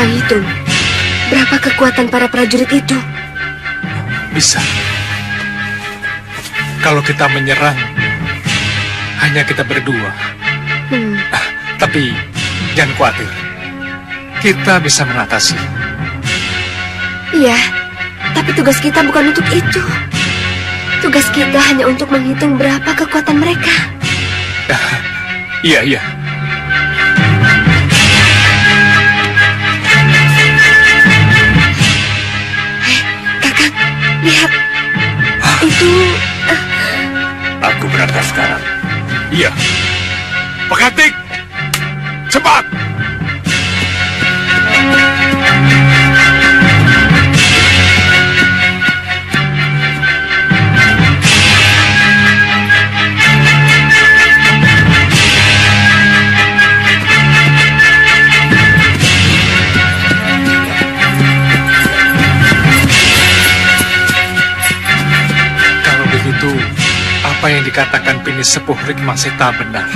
Kakang hitung berapa kekuatan para prajurit itu? Bisa. Kalau kita menyerang, hanya kita berdua. Tapi jangan khawatir. Kita bisa mengatasi. Iya, tapi tugas kita bukan untuk itu. Tugas kita hanya untuk menghitung berapa kekuatan mereka. Iya. Kakang, lihat. Itu... Aku berangkat sekarang. Iya. Pekatik, cepat! Apa yang dikatakan Pini Sepuh Rikma Seta benar.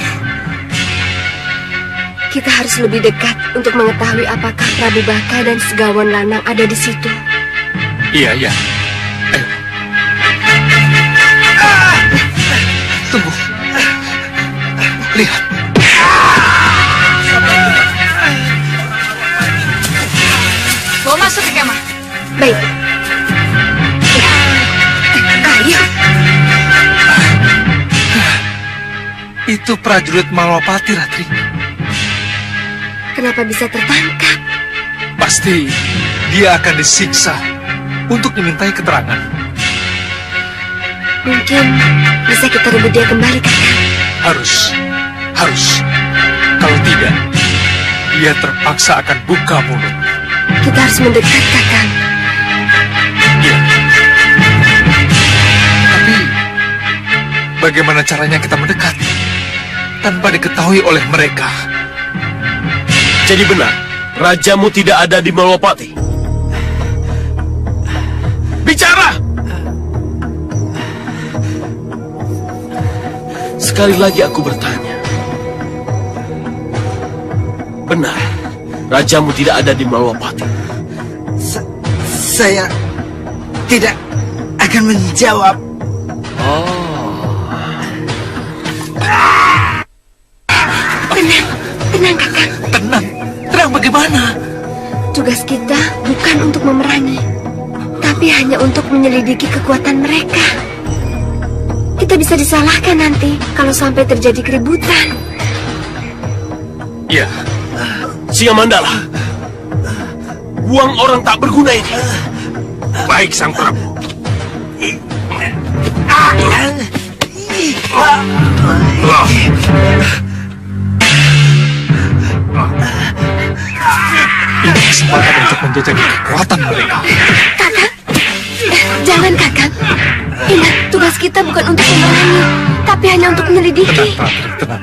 Kita harus lebih dekat untuk mengetahui apakah Prabu Baka dan Segawan Lanang ada di situ. Iya. Ayo. Tunggu. Lihat. Bawa masuk ke kemah. Baik. Ayo. Itu prajurit Malwapati, Ratri. Kenapa bisa tertangkap? Pasti dia akan disiksa untuk dimintai keterangan. Mungkin bisa kita rebut dia kembali, Kakang. Harus. Kalau tidak, dia terpaksa akan buka mulut. Kita harus mendekat, Kakang. Iya. Tapi bagaimana caranya kita mendekat tanpa diketahui oleh mereka? Jadi benar, rajamu tidak ada di Malwapati. Bicara! Sekali lagi aku bertanya. Benar, rajamu tidak ada di Malwapati. Saya tidak akan menjawab. Tenang, Kakang. Tenang bagaimana? Tugas kita bukan untuk memerangi, tapi hanya untuk menyelidiki kekuatan mereka. Kita bisa disalahkan nanti kalau sampai terjadi keributan. Iya. Singamandala, buang orang tak berguna ini. Baik, Sang Prabu. Ini kesempatan untuk menjajaki kekuatan mereka. Kakang, jangan, Kakang. Ingat, tugas kita bukan untuk memerangi, tapi hanya untuk menyelidiki. Tenang, Ratri, tenang.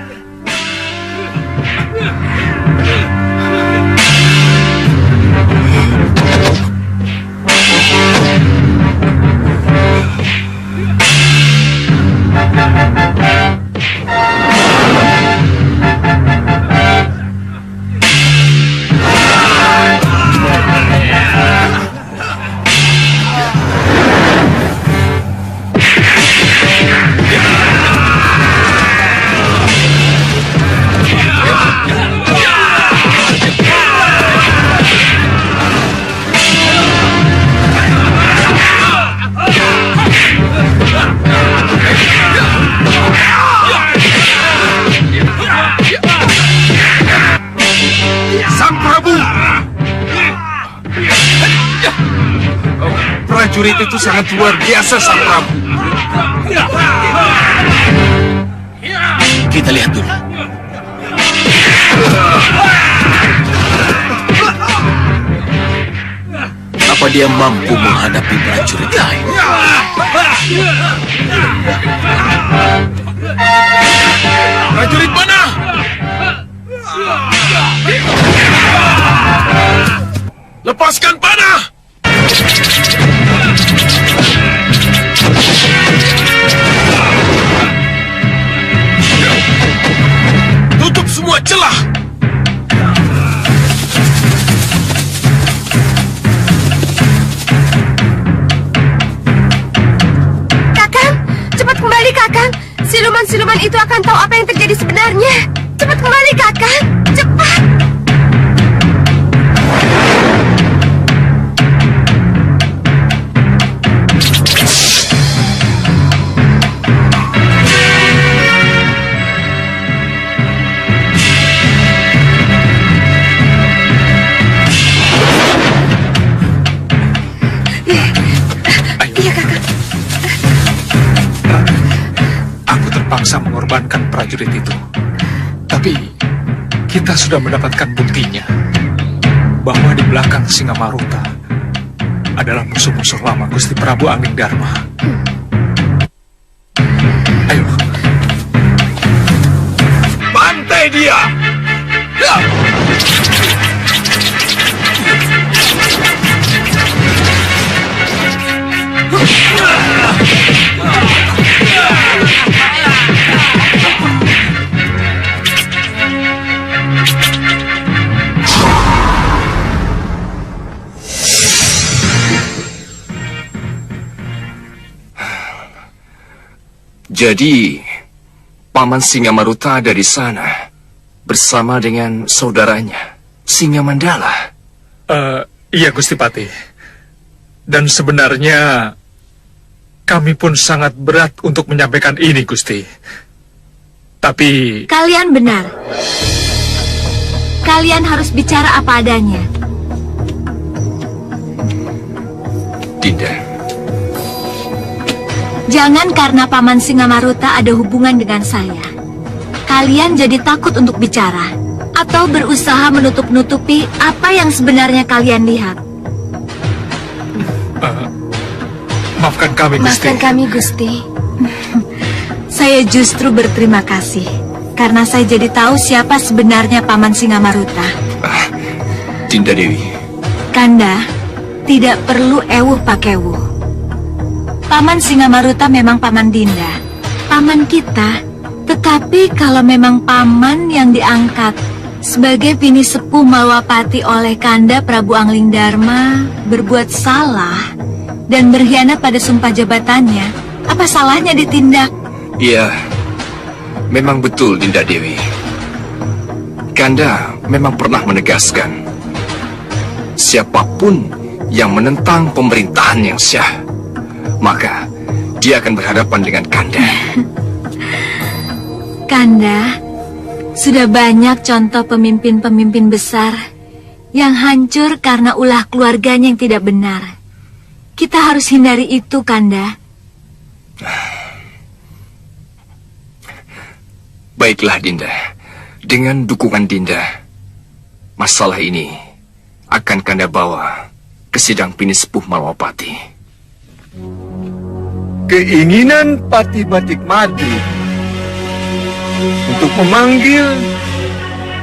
Prajurit itu sangat luar biasa, Sang Prabu. Kita lihat dulu. Apa dia mampu menghadapi prajurit lain? Prajurit mana? Lepaskan panah! Tutup semua celah! akan tahu apa yang terjadi sebenarnya. Cepat kembali, Kakang. Cepat. Aku terpaksa mengorbankan prajurit itu. Tapi kita sudah mendapatkan buktinya bahwa di belakang Singamaruta adalah musuh-musuh lama Gusti Prabu Anglingdarma. Ayo, Bantai dia! Ya! Jadi, Paman Singamaruta ada di sana bersama dengan saudaranya, Singamandala. iya Gusti Patih. Dan sebenarnya kami pun sangat berat untuk menyampaikan ini, Gusti. Tapi Kalian benar. Kalian harus bicara apa adanya. Dinda, Jangan karena Paman Singamaruta ada hubungan dengan saya, kalian jadi takut untuk bicara atau berusaha menutup-nutupi apa yang sebenarnya kalian lihat. maafkan kami, Gusti. Maafkan kami, Gusti. Saya justru berterima kasih karena saya jadi tahu siapa sebenarnya Paman Singamaruta. Dinda Dewi. Kanda, tidak perlu ewuh pakewuh. Paman Singamaruta memang paman Dinda, paman kita. Tetapi kalau memang paman yang diangkat sebagai bini sepuh Malwapati oleh Kanda Prabu Anglingdarma berbuat salah dan berkhianat pada sumpah jabatannya, apa salahnya ditindak? Iya, memang betul Dinda Dewi. Kanda memang pernah menegaskan, siapapun yang menentang pemerintahan yang syah, maka dia akan berhadapan dengan Kanda. Kanda, sudah banyak contoh pemimpin-pemimpin besar yang hancur karena ulah keluarganya yang tidak benar. Kita harus hindari itu, Kanda. Baiklah Dinda, dengan dukungan Dinda, masalah ini akan Kanda bawa ke sidang bini sepuh Malwapati. Keinginan Pati Batik Madu untuk memanggil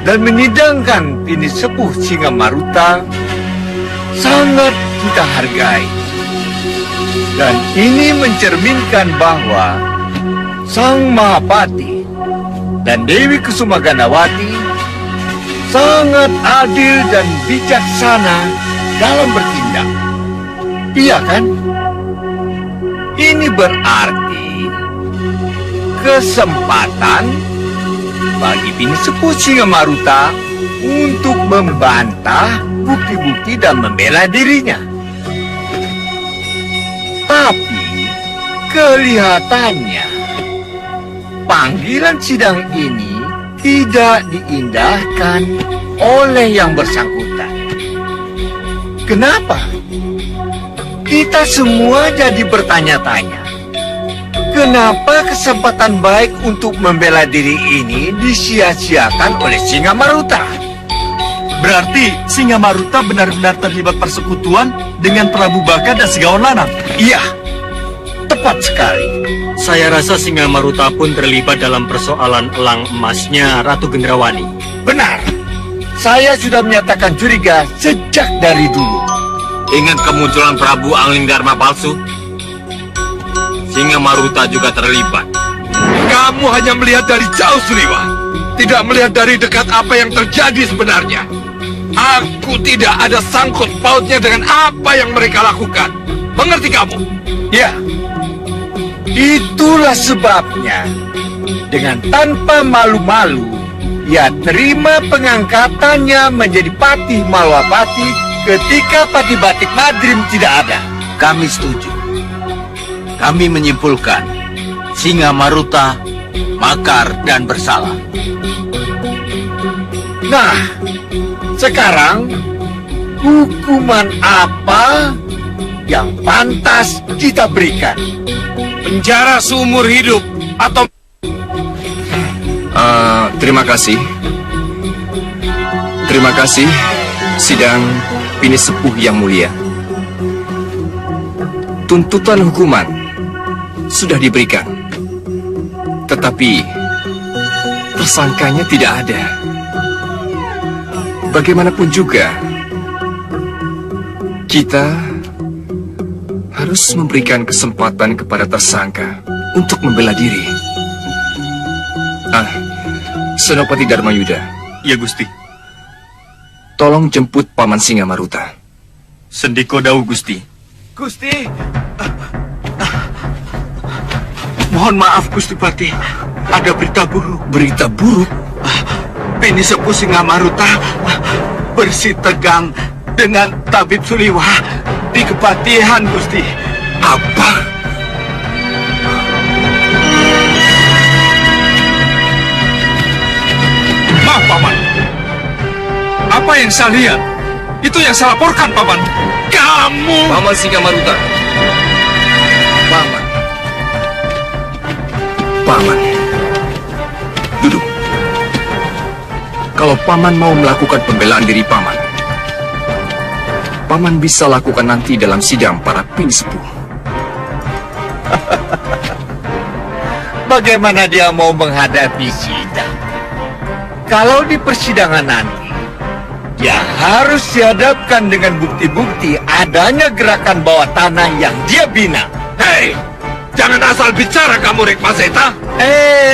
dan menyidangkan bini sepuh Singamaruta sangat kita hargai. Dan ini mencerminkan bahwa Sang Mahapati dan Dewi Kusuma Gandawati sangat adil dan bijaksana dalam bertindak. Iya kan? Ini berarti kesempatan bagi bini sepuh Singamaruta untuk membantah bukti-bukti dan membela dirinya. Tapi kelihatannya panggilan sidang ini tidak diindahkan oleh yang bersangkutan. Kenapa? Kita semua jadi bertanya-tanya. Kenapa kesempatan baik untuk membela diri ini disia-siakan oleh Singamaruta? Berarti Singamaruta benar-benar terlibat persekutuan dengan Prabu Baka dan Segawan Lanang. Iya, tepat sekali. Saya rasa Singamaruta pun terlibat dalam persoalan elang emasnya Ratu Gendrawani. Benar. Saya sudah menyatakan curiga sejak dari dulu. Ingat kemunculan Prabu Anglingdarma palsu? Singamaruta juga terlibat. Kamu hanya melihat dari jauh, Suriwa. Tidak melihat dari dekat apa yang terjadi sebenarnya. Aku tidak ada sangkut pautnya dengan apa yang mereka lakukan. Mengerti kamu? Ya, itulah sebabnya dengan tanpa malu-malu, ia terima pengangkatannya menjadi Patih Malwapati ketika Patih Batik Madrim tidak ada. Kami setuju. Kami menyimpulkan Singamaruta makar dan bersalah. Nah, sekarang hukuman apa yang pantas kita berikan? Penjara seumur hidup atau... Terima kasih. Terima kasih, sidang Pinisepuh yang mulia. Tuntutan hukuman sudah diberikan, tetapi tersangkanya tidak ada. Bagaimanapun juga, kita harus memberikan kesempatan kepada tersangka untuk membela diri. Senopati Dharmayuda. Ya, Gusti. Tolong jemput Paman Singamaruta. Sendiko Dawu, Gusti. Gusti, mohon maaf Gusti Patih, ada berita buruk. Berita buruk? Pinisepuh Singamaruta bersih tegang dengan Tabib Suliwa di Kepatihan, Gusti. Apa? Maaf, Paman. Apa yang saya lihat? Itu yang saya laporkan, Paman. Kamu! Paman Singamaruta. Paman. Paman. Duduk. Kalau Paman mau melakukan pembelaan diri Paman, Paman bisa lakukan nanti dalam sidang para Pinisepuh. Bagaimana dia mau menghadapi sidang? Kalau di persidangan nanti, dia harus dihadapkan dengan bukti-bukti adanya gerakan bawah tanah yang dia bina. Hei, jangan asal bicara kamu, Rekmaseta.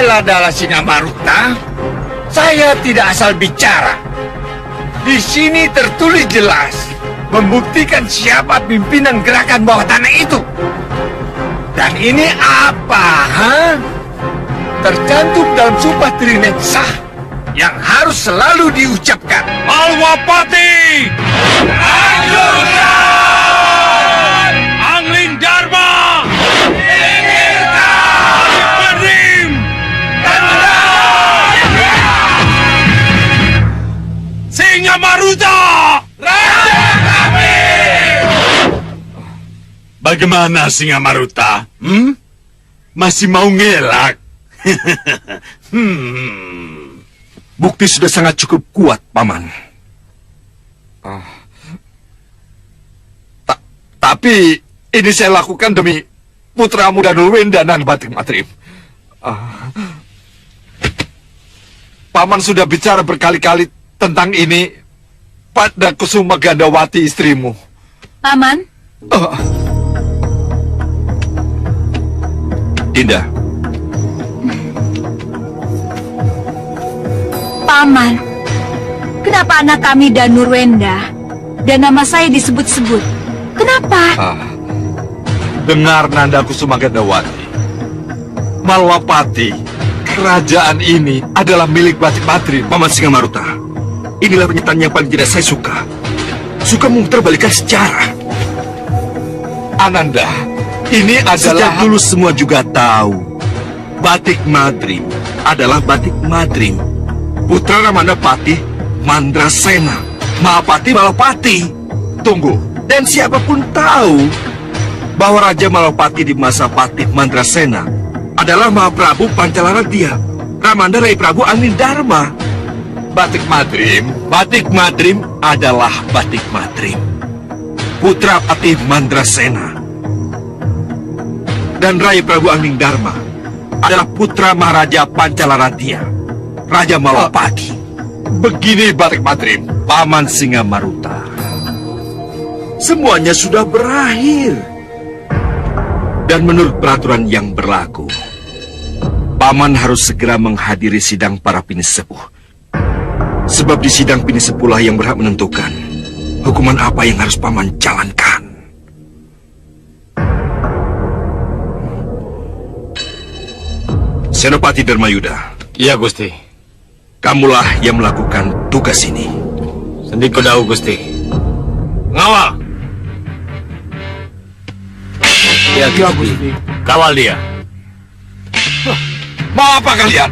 Ladala Singamaruta, saya tidak asal bicara. Di sini tertulis jelas, membuktikan siapa pimpinan gerakan bawah tanah itu. Dan ini apa, tercantum dalam Sumpah Trinexah yang harus selalu diucapkan. Malwapati! Hancurkan! Angling Dharma! Singkirkan! Madrim! Tendang! Singamaruta! Raja kami! Bagaimana Singamaruta? Masih mau ngelak? Bukti sudah sangat cukup kuat, Paman. Tapi ini saya lakukan demi putramu Danurwenda dan Batik Madrim. Paman sudah bicara berkali-kali tentang ini pada Kusuma Gandawati istrimu. Paman, Dinda. Paman, kenapa anak kami Danurwenda dan nama saya disebut-sebut? Kenapa? Dengar Nanda Kusuma Gandawati. Malwapati, kerajaan ini adalah milik Batik Madrim. Paman Singamaruta, inilah pernyataan yang paling tidak saya suka. Suka memutarbalikkan sejarah. Ananda, ini adalah... Sejak dulu semua juga tahu Batik Madrim adalah Batik Madrim, putra Ramandapati Mandrasena, Mahapati Malapati. Tunggu, Dan siapapun tahu bahwa Raja Malapati di masa Patih Mandrasena adalah Mahaprabu Pancalaratya, Ramanda Rai Prabu Anindharma. Batik Madrim Adalah Batik Madrim, putra Patih Mandrasena. Dan Rai Prabu Anindharma adalah putra Maharaja Pancalaratya, Raja Malapati. Begini Batik Madrim, Paman Singamaruta, semuanya sudah berakhir. Dan menurut peraturan yang berlaku, Paman harus segera menghadiri sidang para pinisepuh. Sebab di sidang pinisepuhlah yang berhak menentukan hukuman apa yang harus Paman jalankan. Senopati Dharmayuda, Iya, Gusti. kamulah yang melakukan tugas ini. Sendiko dahu, Gusti. Ngawal! Ya, Gusti. Kawal dia. Mau apa kalian?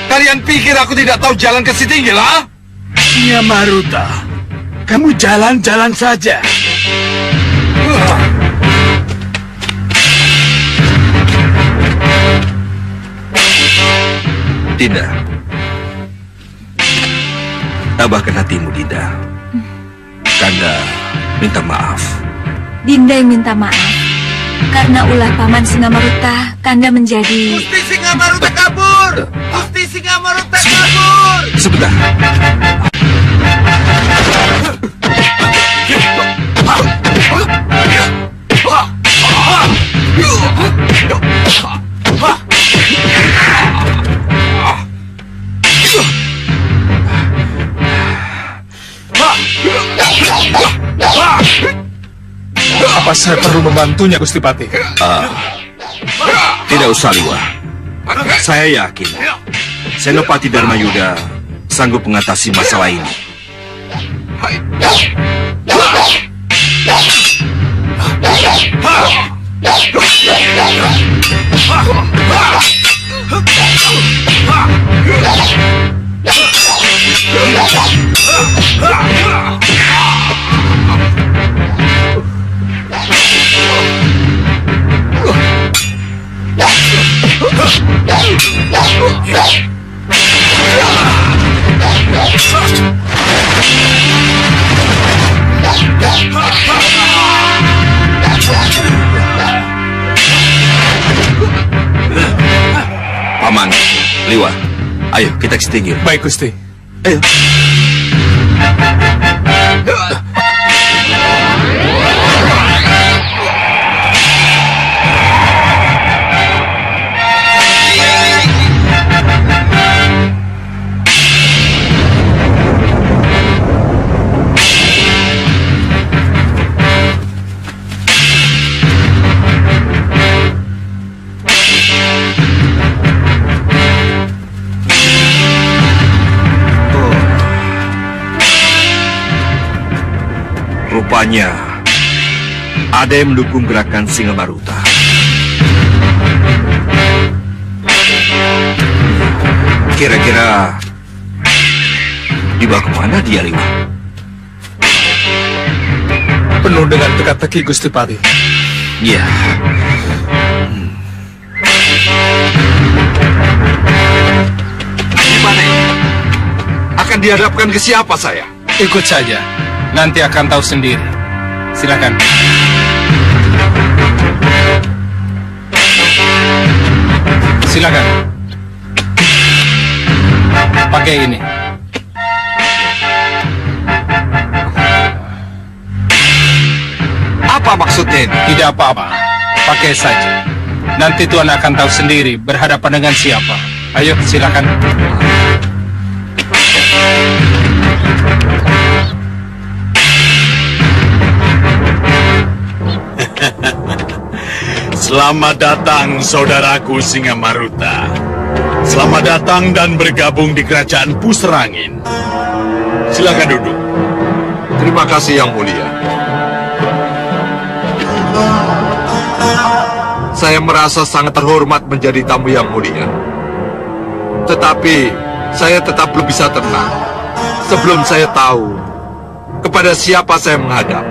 Kalian pikir aku tidak tahu jalan ke Sitinggil, ha? Singa Maruta, kamu jalan-jalan saja. Dinda. Tabahkan hatimu, Dinda. Kanda minta maaf. Dinda yang minta maaf. Karena ulah Paman Singamaruta, Kanda menjadi... Gusti Singamaruta kabur! Gusti Singamaruta kabur! Sebentar. Apa saya perlu membantunya, Gusti Patih? Tidak usah, Liwa. Saya yakin Senopati Dharmayuda sanggup mengatasi masalah ini. Paman, Liwa, ayo kita ke Sitinggil. Baik, Gusti. Ayo. Rupanya ada yang mendukung gerakan Singamaruta. Kira-kira dibawa kemana dia, Liwa? Penuh dengan teka-teki, Gusti Patih. Ya. Gimana ini? Akan dihadapkan ke siapa saya? Ikut saja. Nanti akan tahu sendiri. Silakan. Silakan. Pakai ini. Apa maksudnya ini? Tidak apa-apa. Pakai saja. Nanti Tuan akan tahu sendiri berhadapan dengan siapa. Ayo, silakan. Selamat datang, saudaraku Singamaruta. Selamat datang dan bergabung di kerajaan Puserangin. Silakan duduk. Terima kasih, Yang Mulia. Saya merasa sangat terhormat menjadi tamu Yang Mulia. Tetapi saya tetap belum bisa tenang sebelum saya tahu kepada siapa saya menghadap.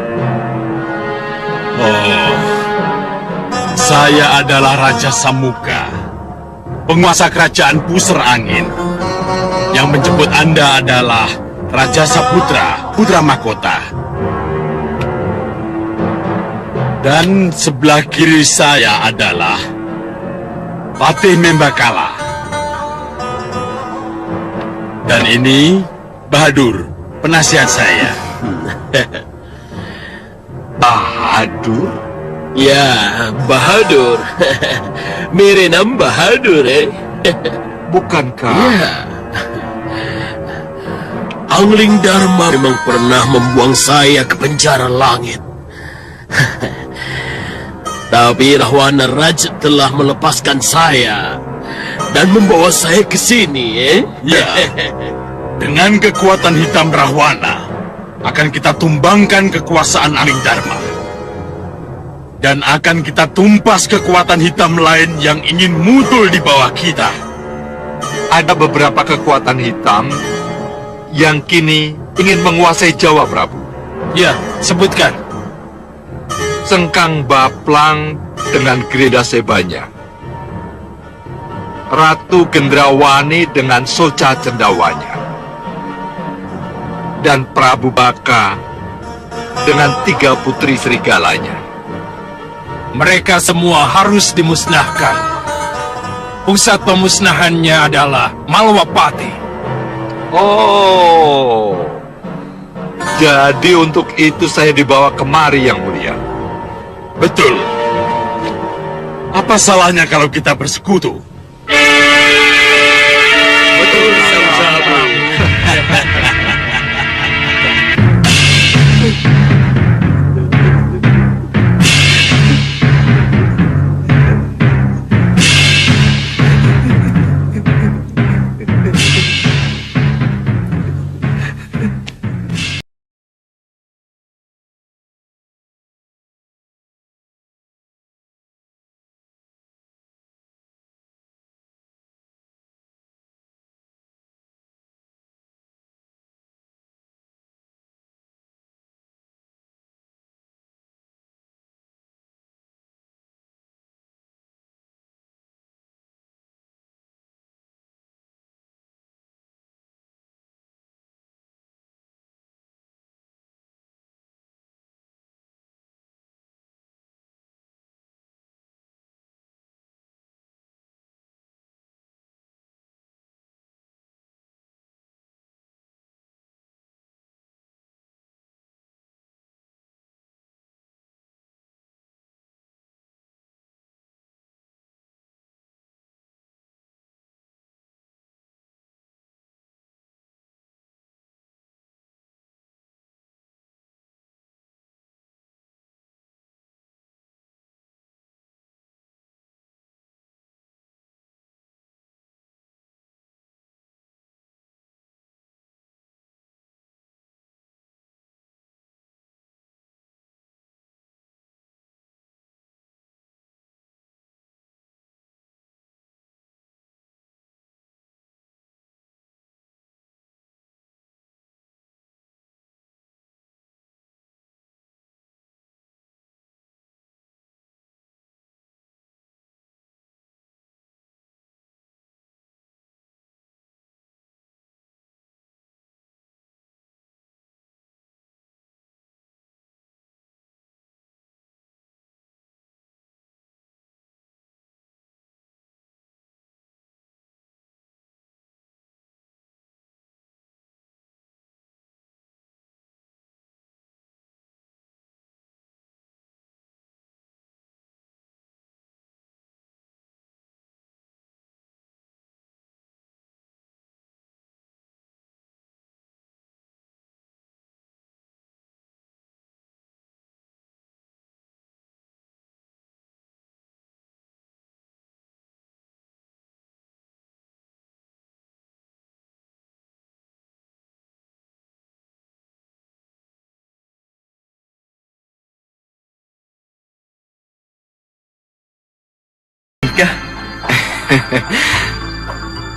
Saya adalah Raja Samuka, penguasa kerajaan Puser Angin. Yang menjemput Anda adalah Raja Saputra, putra mahkota. Dan sebelah kiri saya adalah Patih Membakala. Dan ini Bahadur, penasihat saya. Bahadur? Ya, Bahadur. Mirenam Bahadur, Bukankah? Ya. Angling Dharma memang pernah membuang saya ke penjara langit. Tapi Rahwana Raj telah melepaskan saya dan membawa saya ke sini, Ya, dengan kekuatan hitam Rahwana akan kita tumbangkan kekuasaan Angling Dharma. Dan akan kita tumpas kekuatan hitam lain yang ingin muncul di bawah kita. Ada beberapa kekuatan hitam yang kini ingin menguasai Jawa, Prabu. Ya, sebutkan. Sengkang Baplang dengan Greda Sebanya, Ratu Gendrawani dengan Soca Cendawanya, dan Prabu Baka dengan 3 putri serigalanya. Mereka semua harus dimusnahkan. Pusat pemusnahannya adalah Malwapati. Oh, jadi untuk itu saya dibawa kemari, Yang Mulia. Betul. Apa salahnya kalau kita bersekutu? Betul, Sang Prabu.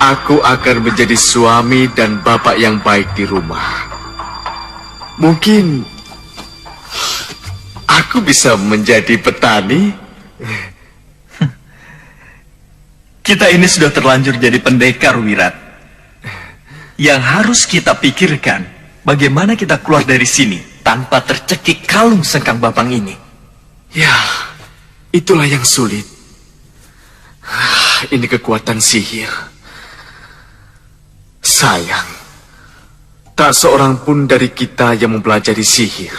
Aku akan menjadi suami dan bapak yang baik di rumah. Mungkin aku bisa menjadi petani. Kita ini sudah terlanjur jadi pendekar, Wirat. Yang harus kita pikirkan, bagaimana kita keluar dari sini tanpa tercekik kalung Sengkang Baplang ini. Ya, itulah yang sulit. Ini kekuatan sihir. Sayang, tak seorang pun dari kita yang mempelajari sihir.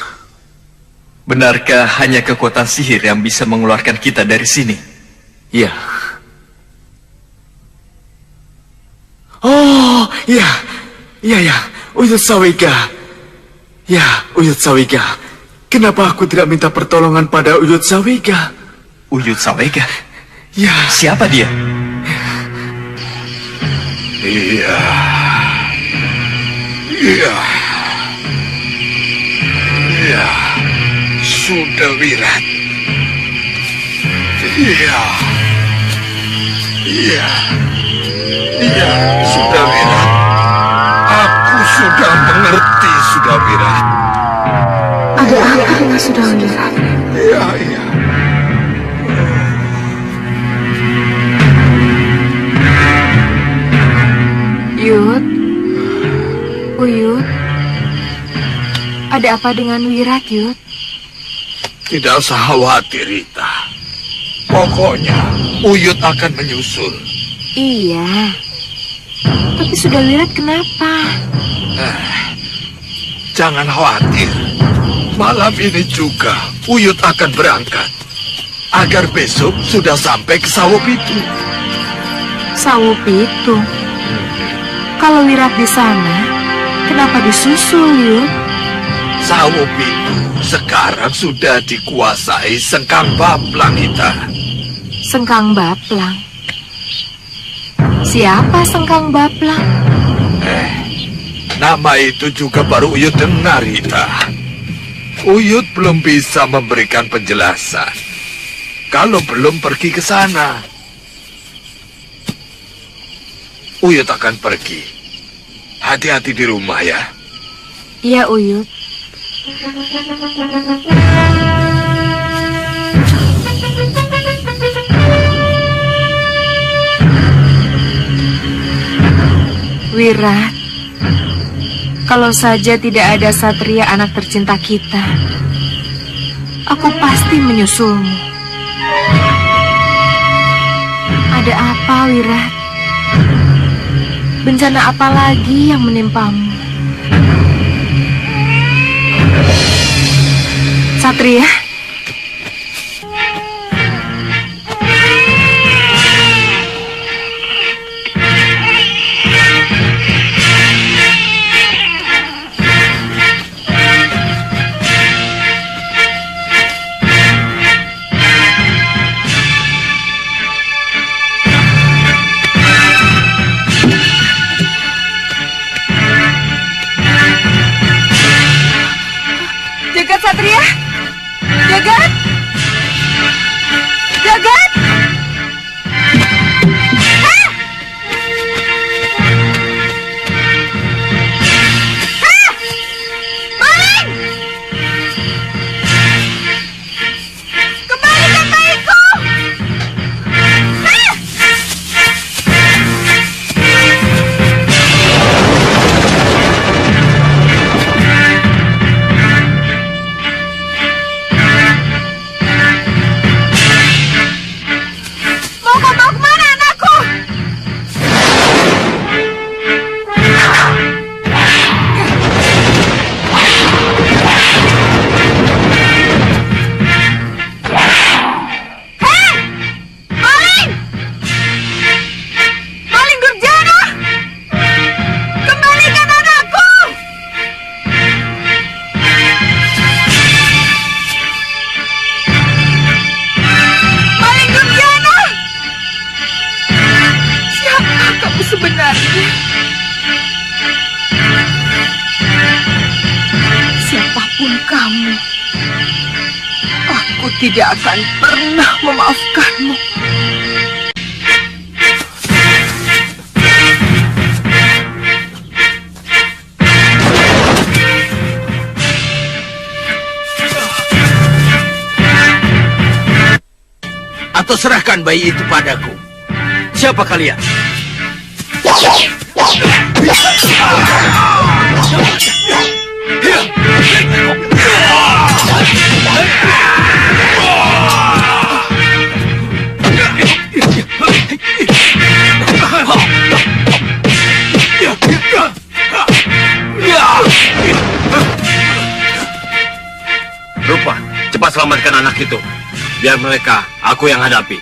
Benarkah hanya kekuatan sihir yang bisa mengeluarkan kita dari sini? Ya. Oh, ya. Ya, Uyut Sawiga. Ya, Uyut Sawiga. Kenapa aku tidak minta pertolongan pada Uyut Sawiga? Uyut Sawega? Ya, Siapa dia? iya. Iya. Iya. Sudah Wirat. Iya. Iya. Iya, sudah Wirat. Aku sudah mengerti, sudah Wirat. Ada apa dengan sudah Wirat? Iya, iya. Yud, Uyut, ada apa dengan Wirat, Yud? Tidak usah khawatir, Rita. Pokoknya, Uyut akan menyusul. Iya, tapi sudah Wirat kenapa? Jangan khawatir. Malam ini juga Uyut akan berangkat. Agar besok sudah sampai ke Sawo Pitu. Sawo Pitu. Kalau Wirat di sana, kenapa disusul, Yud? Sawo Pitu sekarang sudah dikuasai Sengkang Baplang, Ita. Sengkang Baplang. Siapa Sengkang Baplang? Nama itu juga baru Uyut dengar, Ita. Uyut belum bisa memberikan penjelasan. Kalau belum pergi ke sana. Uyut akan pergi. Hati-hati di rumah ya. Iya, Uyut. Wirat, kalau saja tidak ada Satria anak tercinta kita, aku pasti menyusulmu. Ada apa, Wirat? Bencana apa lagi yang menimpamu? Satria? Jagat Satria? Jagat? Jagat? Ah! Ah! Maling! Kembalikan bayiku! Ah! Mau kau bawa kemana anakku? Hei! Maling! Maling durjana! Kembalikan anakku! Maling durjana! Siapa kamu sebenarnya? Siapapun kamu, aku tidak akan pernah memaafkanmu. Atau serahkan bayi itu padaku. Siapa kalian? Rupa, cepat selamatkan anak itu. Biar mereka, aku yang hadapi.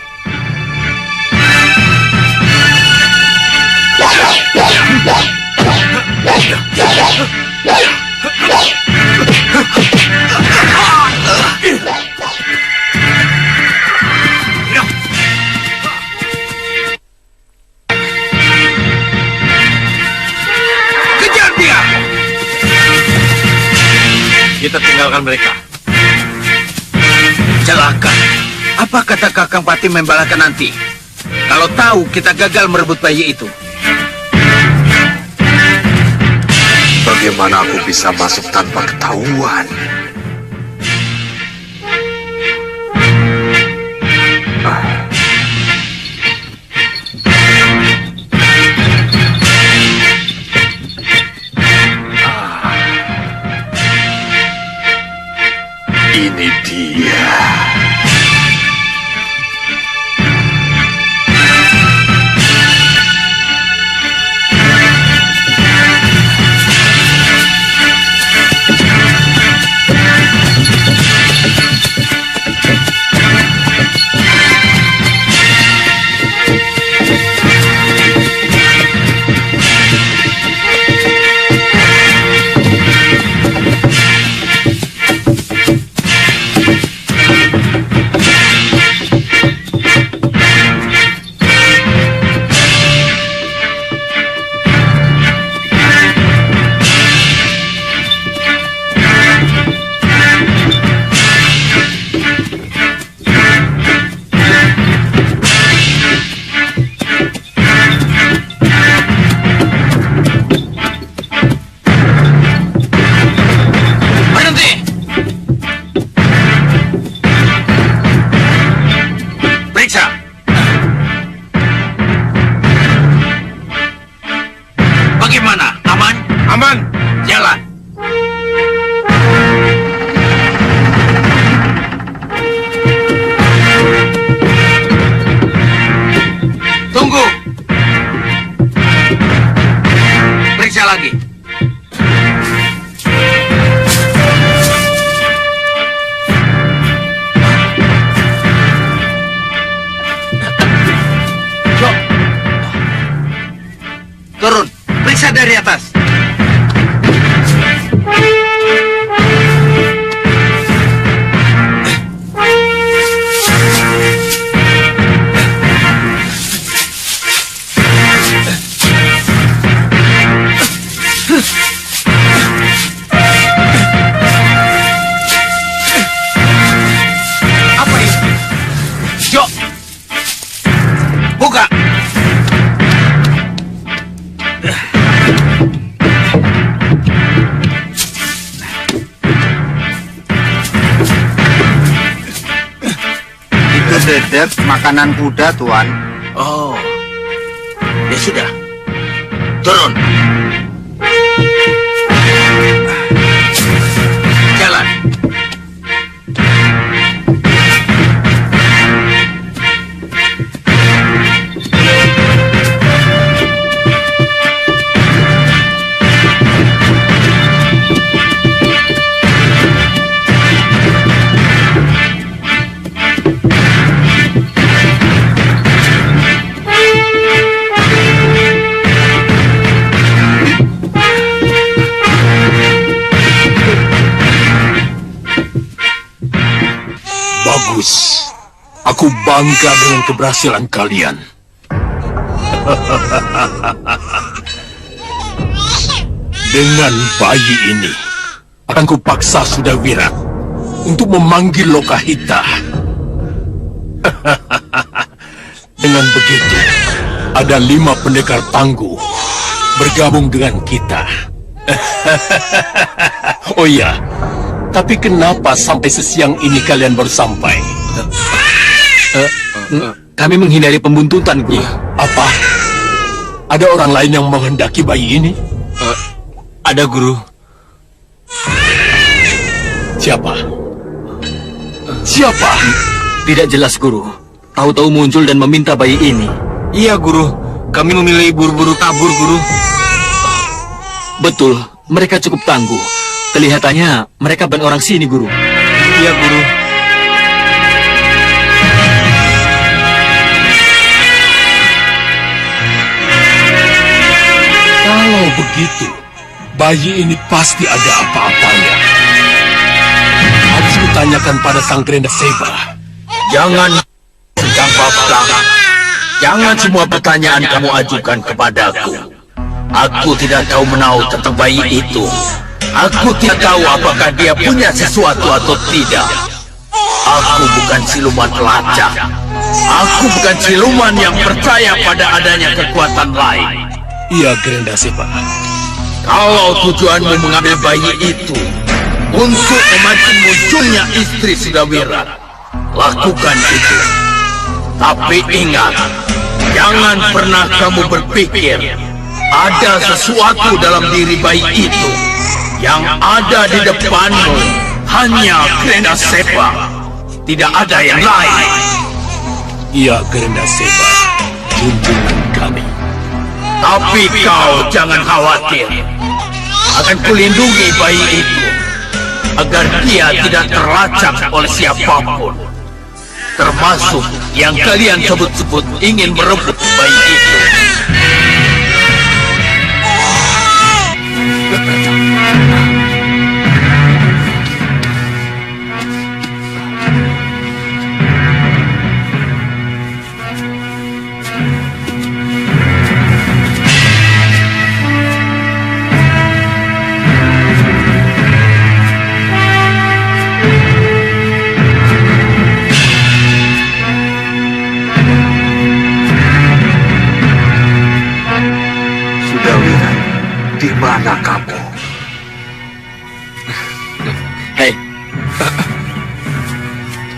kita tinggalkan mereka. Celaka. Apa kata Kakang Pati Membalakan nanti? Kalau tahu kita gagal merebut bayi itu. Bagaimana aku bisa masuk tanpa ketahuan? Ini dia. Turun, periksa dari atas. Apa ini? Jo, buka. Dedek makanan kuda, Tuan. Oh, ya sudah. Turun. Jalan. Bagus. Aku bangga dengan keberhasilan kalian. Dengan bayi ini, akan kupaksa Sudawirat untuk memanggil Lokahita. Dengan begitu, ada 5 pendekar tangguh bergabung dengan kita. Oh iya, tapi kenapa sampai sesiang ini kalian baru sampai? Kami menghindari pembuntutan, Guru. Apa? Ada orang lain yang menghendaki bayi ini? Ada, Guru. Siapa? Siapa? Tidak jelas, Guru. Tahu-tahu muncul dan meminta bayi ini. Iya, Guru. Kami memilih buru-buru kabur, Guru. Betul, mereka cukup tangguh. Kelihatannya mereka bukan orang sini, Guru. Iya, Guru. Kalau begitu, bayi ini pasti ada apa-apanya. Harus kutanyakan pada Sang Grenda Seba. Jangan, Kang Paplang. Jangan semua pertanyaan kamu ajukan kepadaku. Aku tidak tahu menau tentang bayi itu. Aku tidak tahu apakah dia punya sesuatu atau tidak. Aku bukan siluman pelacak. Aku bukan siluman yang percaya pada adanya kekuatan lain. Iya, Gerenda Seba. Kalau tujuanmu mengambil bayi itu untuk memancing munculnya istri Sudawira, lakukan itu. Tapi ingat, jangan pernah kamu berpikir ada sesuatu dalam diri bayi itu. Yang ada di depanmu hanya Gerenda Seba. Tidak ada yang lain. Iya, Gerenda Seba, junjungan kami. Tapi kau jangan khawatir. Akan kulindungi bayi itu agar dia tidak terlacak oleh siapapun. Termasuk yang kalian sebut-sebut ingin merebut bayi itu. Di mana kamu? Hei,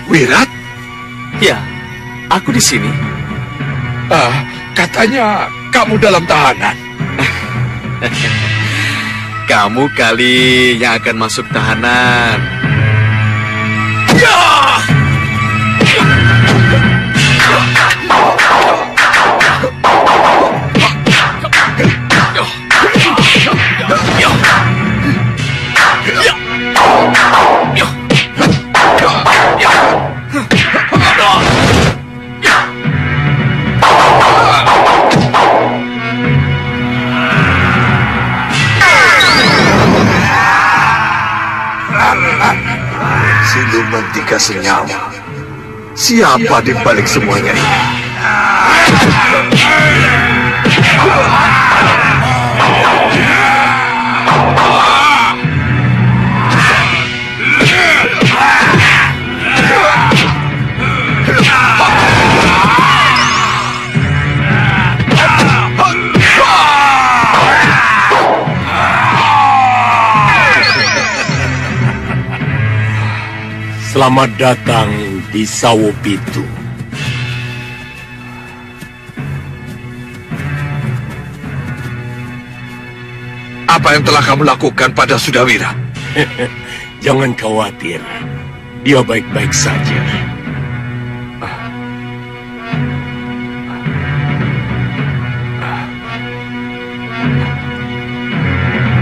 Wirat? ya, aku di sini. Katanya kamu dalam tahanan. Kamu kali yang akan masuk tahanan. Siluman tiga senyawa. Siapa di balik semuanya ini? Selamat datang di Sawopitu. Apa yang telah kamu lakukan pada Sudawira? Jangan khawatir, dia baik-baik saja.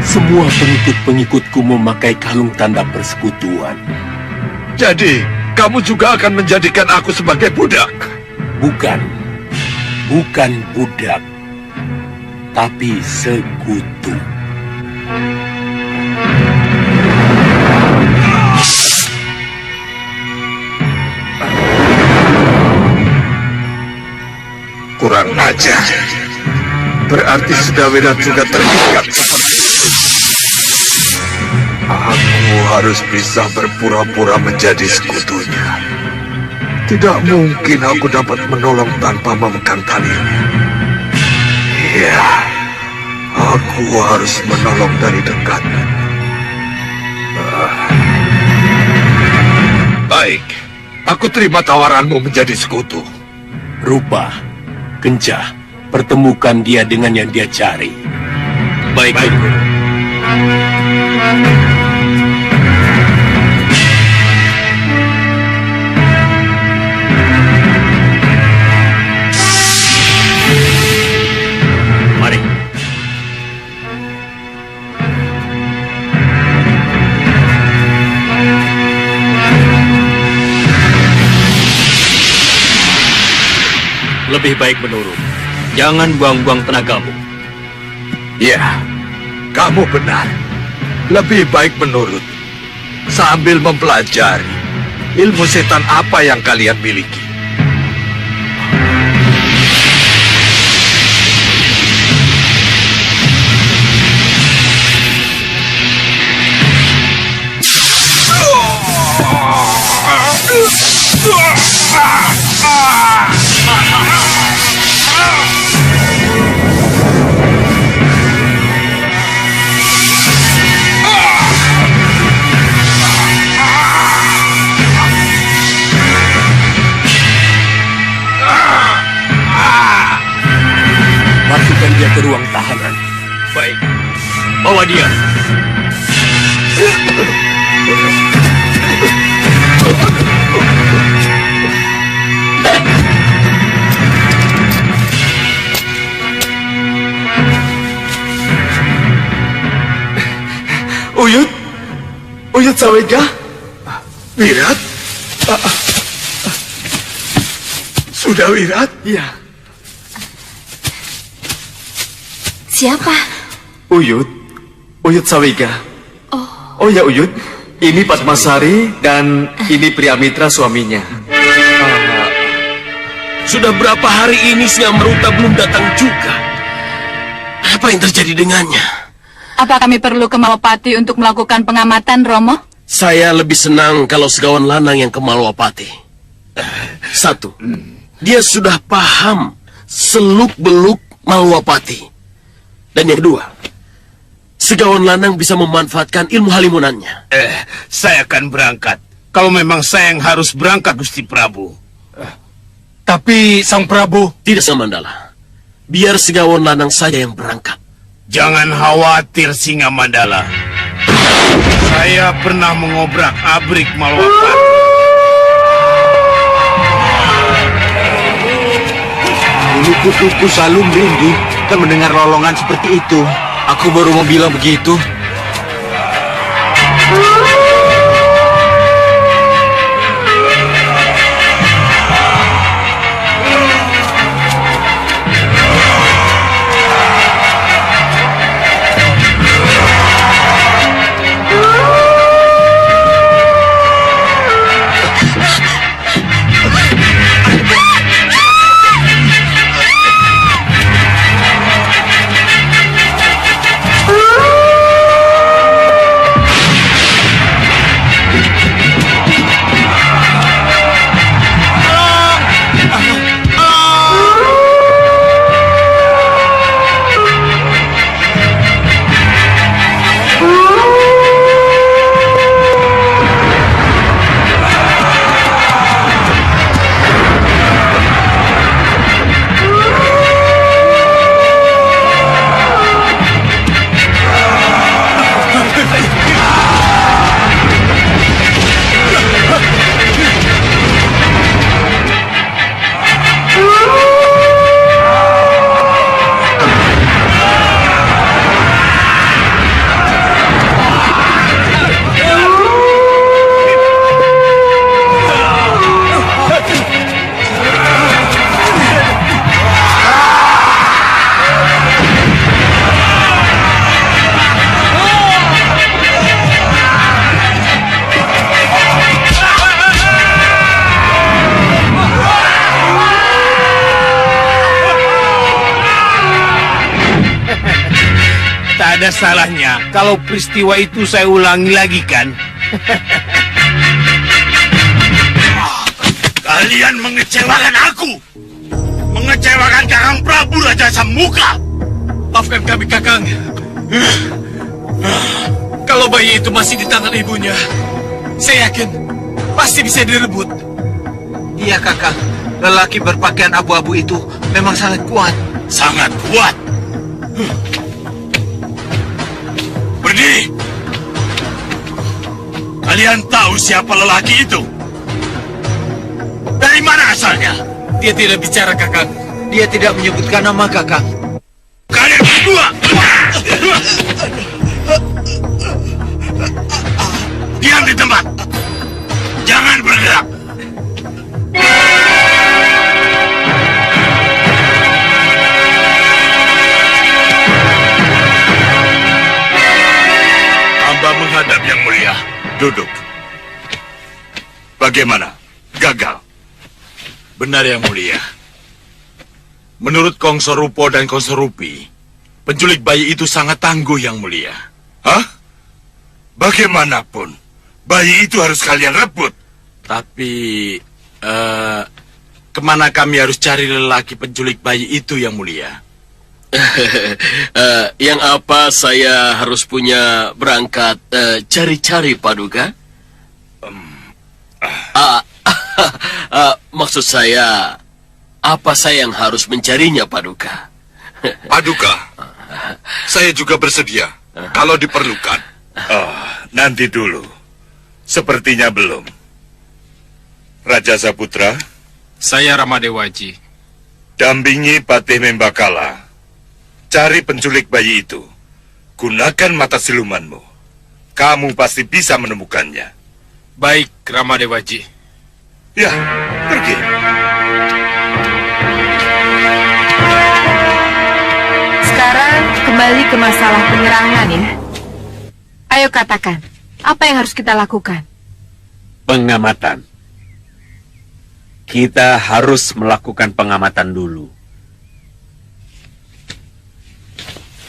Semua pengikut-pengikutku memakai kalung tanda persekutuan. Jadi, kamu juga akan menjadikan aku sebagai budak? Bukan budak, tapi sekutu. Kurang ajar. Berarti Sudawira juga terikat seperti itu. Aku harus bisa berpura-pura menjadi sekutunya. Tidak mungkin aku dapat menolong tanpa memegang talinya. Iya, aku harus menolong dari dekat. Baik, aku terima tawaranmu menjadi sekutu. Rupa, Kencah, pertemukan dia dengan yang dia cari. Baik. Mari. Lebih baik menurut. Jangan buang-buang tenagamu. Ya, kamu benar. Lebih baik menurut. Sambil mempelajari ilmu setan apa yang kalian miliki. Bawa dia. Uyut? Uyut Sawega? Wirat? Sudah Wirat? Iya. Siapa? Uyut Sawega. Oh ya Uyut, ini Padmasari dan ini Priamitra suaminya. Sudah berapa hari ini Singa Maruta belum datang juga? Apa yang terjadi dengannya? Apa kami perlu ke Malwapati untuk melakukan pengamatan, Romo? Saya lebih senang kalau Segawan Lanang yang ke Malwapati. Satu, dia sudah paham seluk-beluk Malwapati. Dan yang kedua, Segawan Lanang bisa memanfaatkan ilmu halimunannya. Saya akan berangkat. Kalau memang saya yang harus berangkat, Gusti Prabu. Tapi Sang Prabu... Tidak sama Mandala. Biar Segawan Lanang saja yang berangkat. Jangan khawatir, Singa Mandala. Saya pernah mengobrak-abrik Malwapati. Bulu kutuku selalu merinding kan mendengar lolongan seperti itu. Aku baru mau bilang begitu. Ada salahnya kalau peristiwa itu saya ulangi lagi, kan? Kalian mengecewakan aku, mengecewakan Kakang Prabu Raja Samuka. Maafkan kami, Kakang. Kalau bayi itu masih di tangan ibunya, saya yakin pasti bisa direbut. Iya kakak, lelaki berpakaian abu-abu itu memang sangat kuat. Sangat kuat. Berdiri. Kalian tahu siapa lelaki itu? Dari mana asalnya? Dia tidak bicara, Kakang. Dia tidak menyebutkan nama kakak. Kalian berdua! Diam di tempat! Jangan bergerak! Hamba menghadap Yang Mulia. Duduk. Bagaimana? Gagal? Benar Yang Mulia. Menurut Kongso Rupo dan Kongso Rupi, penculik bayi itu sangat tangguh, Yang Mulia. Hah? Bagaimanapun, bayi itu harus kalian rebut. Tapi, kemana kami harus cari lelaki penculik bayi itu, Yang Mulia? Yang apa saya harus punya berangkat cari-cari Paduka? Maksud saya, apa saya yang harus mencarinya Paduka? Paduka, saya juga bersedia. Kalau diperlukan. Oh, nanti dulu. Sepertinya belum. Raja Saputra, Saya Ramadewaji. dampingi Patih Membakala. Cari penculik bayi itu. Gunakan mata silumanmu. Kamu pasti bisa menemukannya. Baik, Ramadewaji. Ya, pergi. Sekarang kembali ke masalah penyerangan ya. Ayo katakan, apa yang harus kita lakukan? Pengamatan. Kita harus melakukan pengamatan dulu.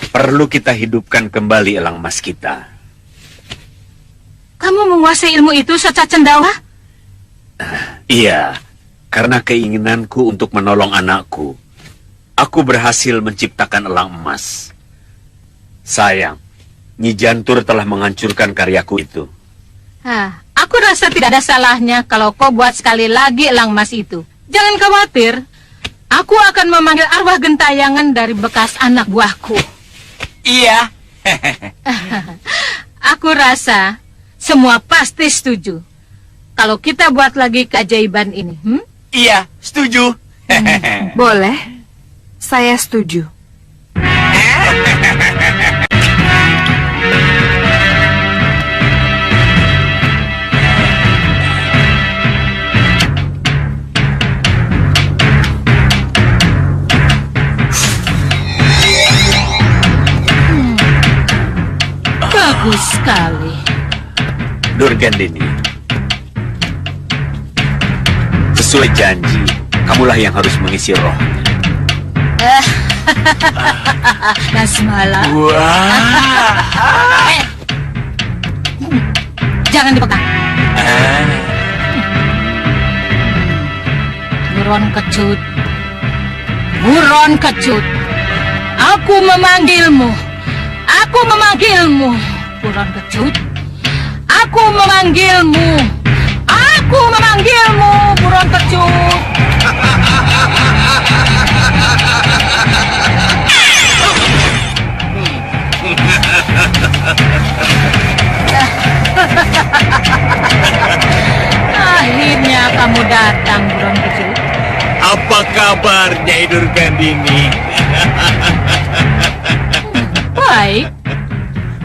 Perlu kita hidupkan kembali elang emas kita. Kamu menguasai ilmu itu secara cendawa? Iya, karena keinginanku untuk menolong anakku, aku berhasil menciptakan elang emas. Sayang, Nyi Jantur telah menghancurkan karyaku itu. Aku rasa tidak ada salahnya kalau kau buat sekali lagi elang emas itu. Jangan khawatir, aku akan memanggil arwah gentayangan dari bekas anak buahku. Iya. Aku rasa semua pasti setuju kalau kita buat lagi keajaiban ini. Iya, setuju. Boleh, saya setuju. Bagus sekali. Durgandini, sesuai janji, kamulah yang harus mengisi roh. Dasmala. Wah. Jangan dipegang. Buron kecut. Buron kecut. Aku memanggilmu. Aku memanggilmu. Buron kecut. Aku memanggilmu. Aku memanggilmu, buron kecut. Akhirnya kamu datang, buron kecut. Apa kabar, Nyai Durgandini? Baik.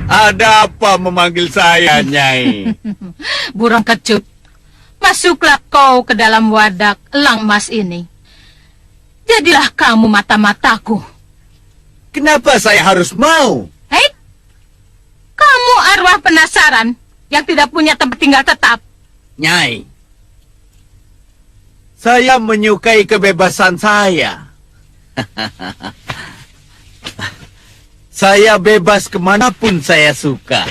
Ada apa memanggil saya, Nyai? Buron kecut, masuklah kau ke dalam wadak elang emas ini. Jadilah kamu mata-mataku. Kenapa saya harus mau? Hei, kamu arwah penasaran yang tidak punya tempat tinggal tetap. Nyai, saya menyukai kebebasan saya. Saya bebas kemanapun saya suka.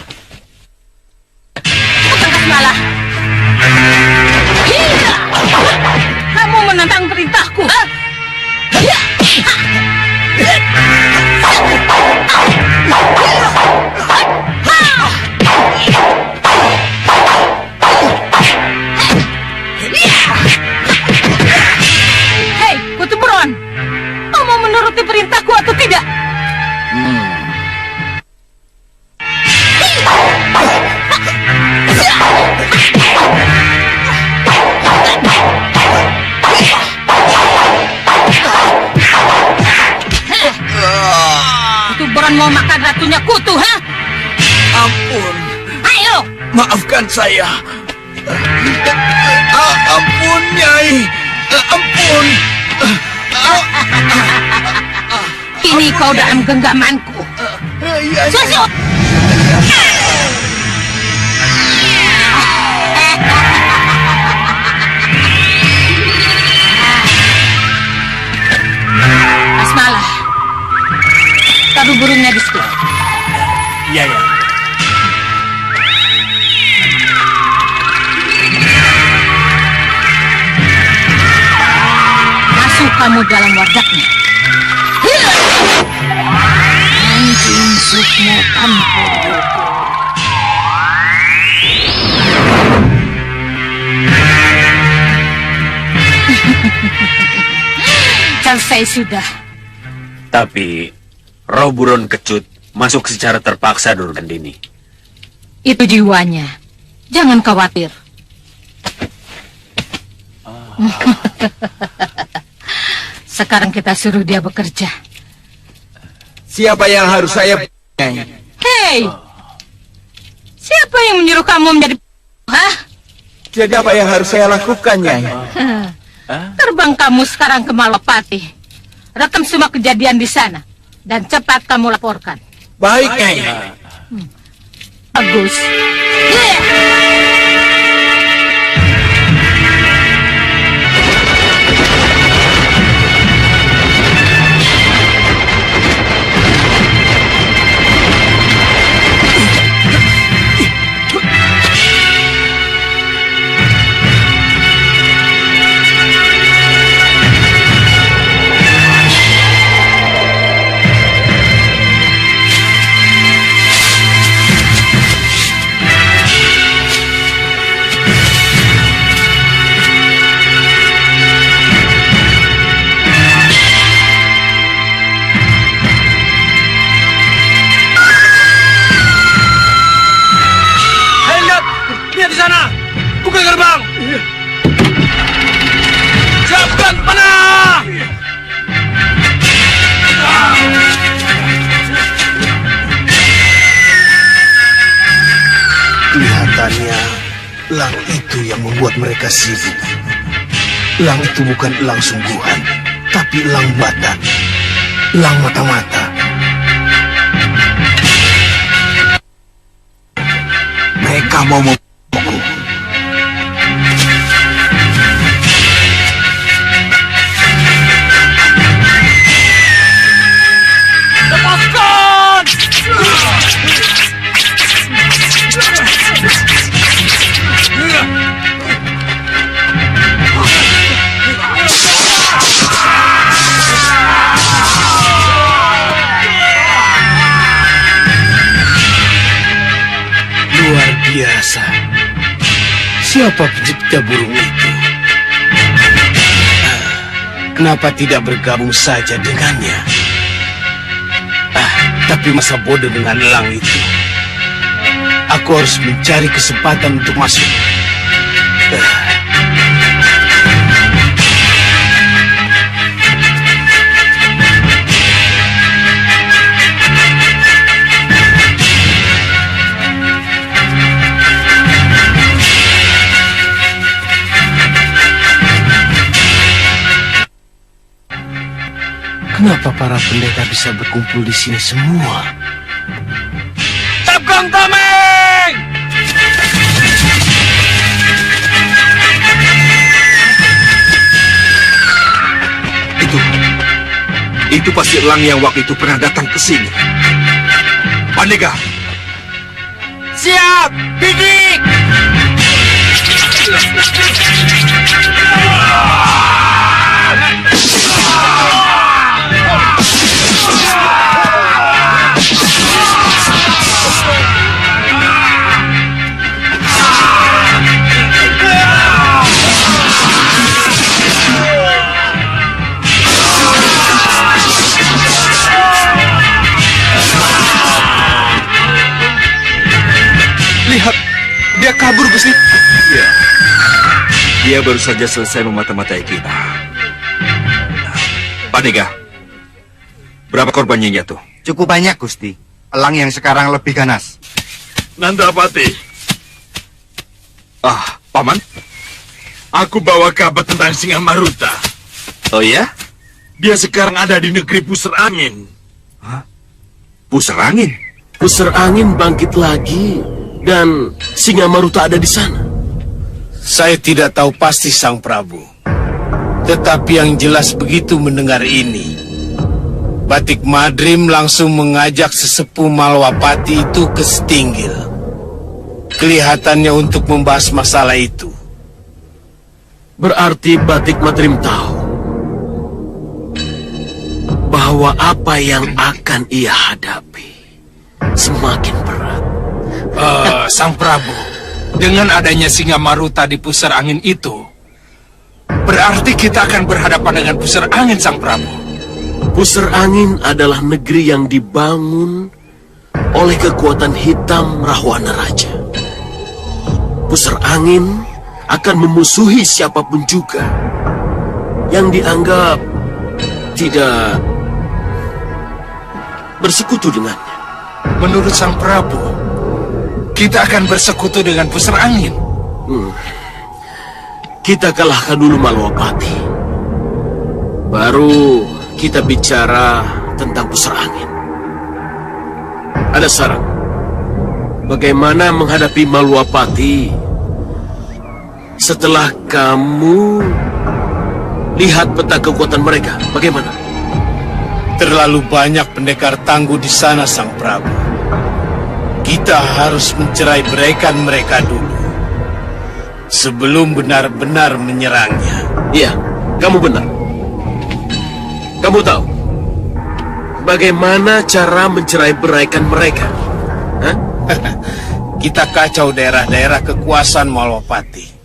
Bukan malah. Iya. Kamu menentang perintahku. Iya. Hei, Kutu Buron. Kau mau menuruti perintahku atau tidak? Kutu Buron mau makan ratunya Kutu, ha? Ampun, Ayo! maafkan saya. Ampun, Nyai. Ampun. Kini kau dalam genggamanku. Susu! Asmalah, taruh burungnya di situ. Iya, ya. Masuk kamu dalam wadaknya. Anjing sukmo tanpa dogo. Selesai sudah. Tapi roh buron kecut masuk secara terpaksa, Durgandini. Itu jiwanya. Jangan khawatir. Sekarang kita suruh dia bekerja. Siapa yang harus saya... Hei! Siapa yang menyuruh kamu menjadi... Hah? Jadi apa yang harus saya lakukan, Nyai? Terbang kamu sekarang ke Malapati. Rekam semua kejadian di sana. Dan cepat kamu laporkan. Baik, Nyai. Bagus. Lihat di sana! Buka gerbang! Siapkan panah! Kelihatannya elang itu yang membuat mereka sibuk. Elang itu bukan elang sungguhan, tapi elang batan. Elang mata-mata. Mereka mau membuku. Luar biasa. Siapa pencipta burung itu? Kenapa tidak bergabung saja dengannya? Tapi masa bodoh dengan elang itu. Aku harus mencari kesempatan untuk masuk. Kenapa para pendekar bisa berkumpul di sini semua? Tabgang tameng! Itu pasti elang yang waktu itu pernah datang ke sini. Pandega! Siap! Bidik! Lihat, dia kabur, Gusti. Ya, dia baru saja selesai memata-matai kita. Pandega, berapa korban yang jatuh? Cukup banyak, Gusti. Elang yang sekarang lebih ganas. Nandapati, Paman? aku bawa kabar tentang Singa Maruta. Oh ya? Dia sekarang ada di negeri Pusar Angin. Pusar angin? Pusar angin bangkit lagi dan Singa Maruta ada di sana. Saya tidak tahu pasti Sang Prabu. Tetapi yang jelas begitu mendengar ini, Batik Madrim langsung mengajak sesepuh Malwapati itu ke Setinggil. Kelihatannya untuk membahas masalah itu. Berarti Batik Madrim tahu bahwa apa yang akan ia hadapi semakin berat. Sang Prabu, dengan adanya Singa Maruta di pusar angin itu, berarti kita akan berhadapan dengan pusar angin, Sang Prabu. Pusar Angin adalah negeri yang dibangun oleh kekuatan hitam Rahwana Raja. Pusar angin akan memusuhi siapapun juga yang dianggap tidak bersekutu dengannya. Menurut Sang Prabu, kita akan bersekutu dengan pusar angin. Kita kalahkan dulu Malwapati. Baru kita bicara tentang pusar angin. Ada saran. Bagaimana menghadapi Malwapati setelah kamu lihat peta kekuatan mereka? Bagaimana? Terlalu banyak pendekar tangguh di sana, Sang Prabu. Kita harus mencerai beraikan mereka dulu sebelum benar-benar menyerangnya. Iya, kamu benar. Kamu tahu bagaimana cara mencerai beraikan mereka? Hah? Kita kacau daerah-daerah kekuasaan Malwapati.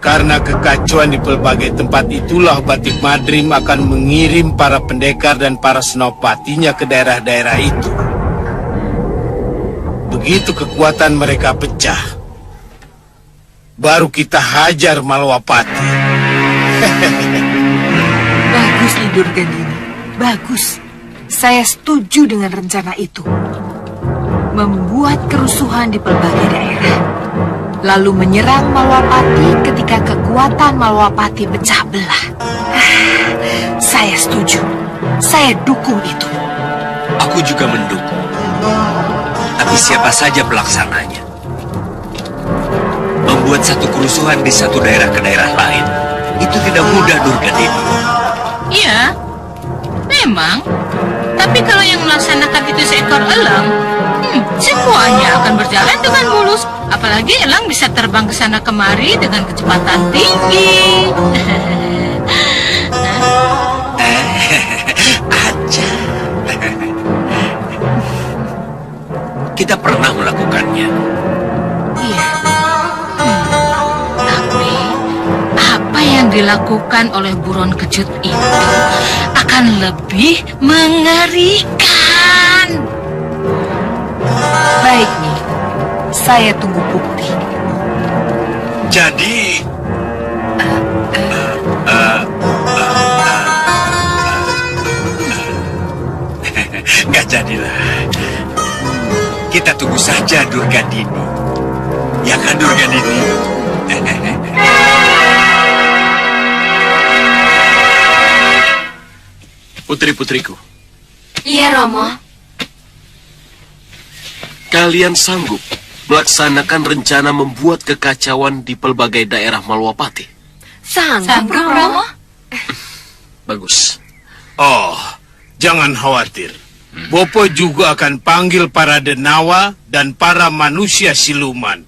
Karena kekacauan di pelbagai tempat itulah Batik Madrim akan mengirim para pendekar dan para senopatinya ke daerah-daerah itu. Begitu kekuatan mereka pecah, baru kita hajar Malwapati. Bagus, Nyi Durgandini. Bagus. Saya setuju dengan rencana itu. Membuat kerusuhan di pelbagai daerah. Lalu menyerang Malwapati ketika kekuatan Malwapati pecah belah. Saya setuju. Saya dukung itu. Aku juga mendukung. Tapi siapa saja pelaksananya? Membuat satu kerusuhan di satu daerah ke daerah lain, itu tidak mudah, Durgandini. Iya, memang. Tapi kalau yang melaksanakan itu seekor elang, semuanya akan berjalan dengan mulus. Apalagi elang bisa terbang ke sana kemari dengan kecepatan tinggi. Aja. Kita pernah melakukannya. Iya. Tapi apa yang dilakukan oleh buron kecut itu akan lebih mengerikan. Baik, Nyi. Saya tunggu bukti. Jadi... Nggak jadilah. Kita tunggu saja, Durgandini. Ya kan, Durgandini? Putri-putriku, Iya, Romo. kalian sanggup melaksanakan rencana membuat kekacauan di pelbagai daerah Malwapati? Sanggup, Romo. Bagus. Oh, jangan khawatir. Bopo juga akan panggil para denawa dan para manusia siluman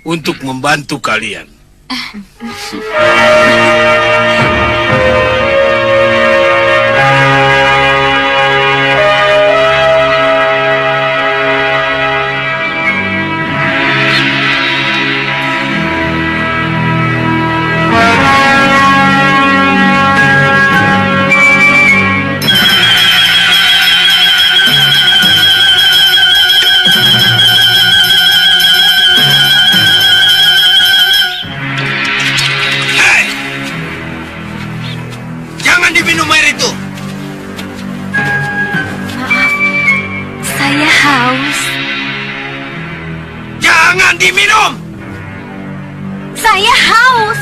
untuk membantu kalian. Diminum! Saya haus.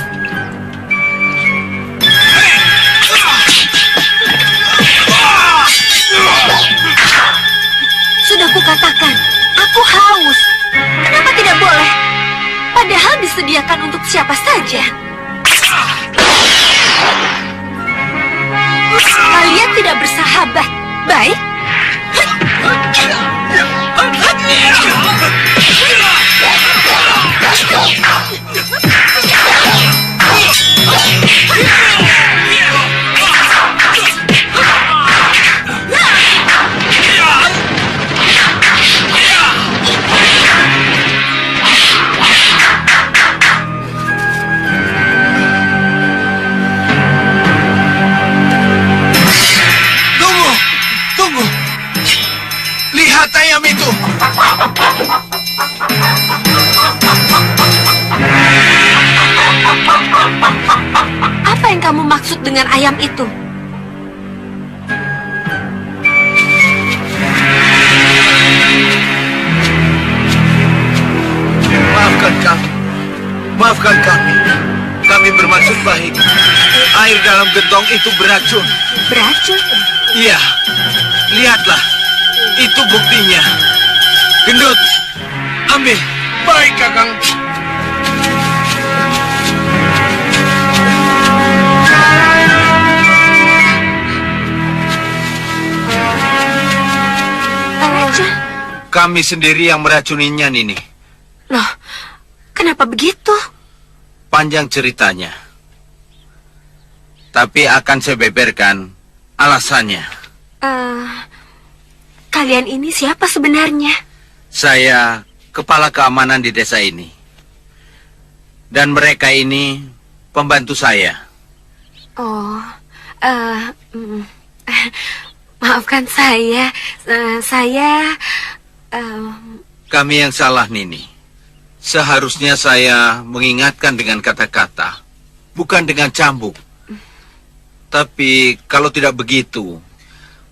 Sudah kukatakan, aku haus. Kenapa tidak boleh? Padahal disediakan untuk siapa saja. Kalian tidak bersahabat. Baik. Tunggu! Lihat itu. Apa yang kamu maksud dengan ayam itu? Maafkan kami. Maafkan kami. Kami bermaksud baik. Air dalam gentong itu beracun. Beracun? Iya. Lihatlah. Itu buktinya. Gendut. Ambil. Baik, Kakang. Beracun? Kami sendiri yang meracuninya, Nini. Loh, kenapa begitu? Panjang ceritanya. Tapi akan saya beberkan alasannya. Kalian ini siapa sebenarnya? Saya kepala keamanan di desa ini. Dan mereka ini pembantu saya. Oh, maafkan saya. Kami yang salah, Nini. Seharusnya saya mengingatkan dengan kata-kata, bukan dengan cambuk. Tapi kalau tidak begitu,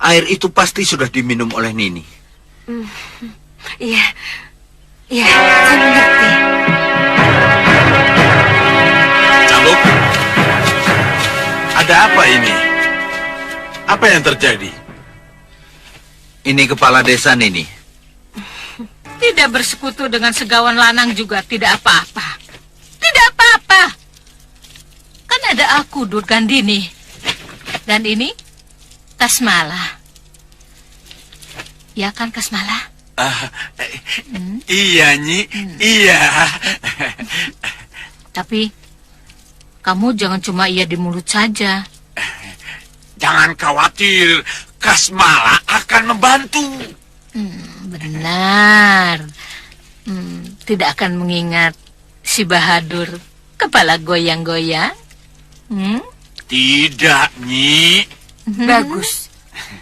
air itu pasti sudah diminum oleh Nini. Iya, saya mengerti. Cambuk, ada apa ini? Apa yang terjadi? Ini kepala desa, Nini. Tidak bersekutu dengan segawan lanang juga tidak apa-apa. Tidak apa-apa. Kan ada aku, Durgandini. Dan ini Kasmala. Ya kan, Kasmala? Iya, Nyi. Iya. Tapi kamu jangan cuma iya di mulut saja. Jangan khawatir, Kasmala akan membantu. Benar. Tidak akan mengingat si Bahadur, kepala goyang-goyang. Tidak, Nyi. Bagus.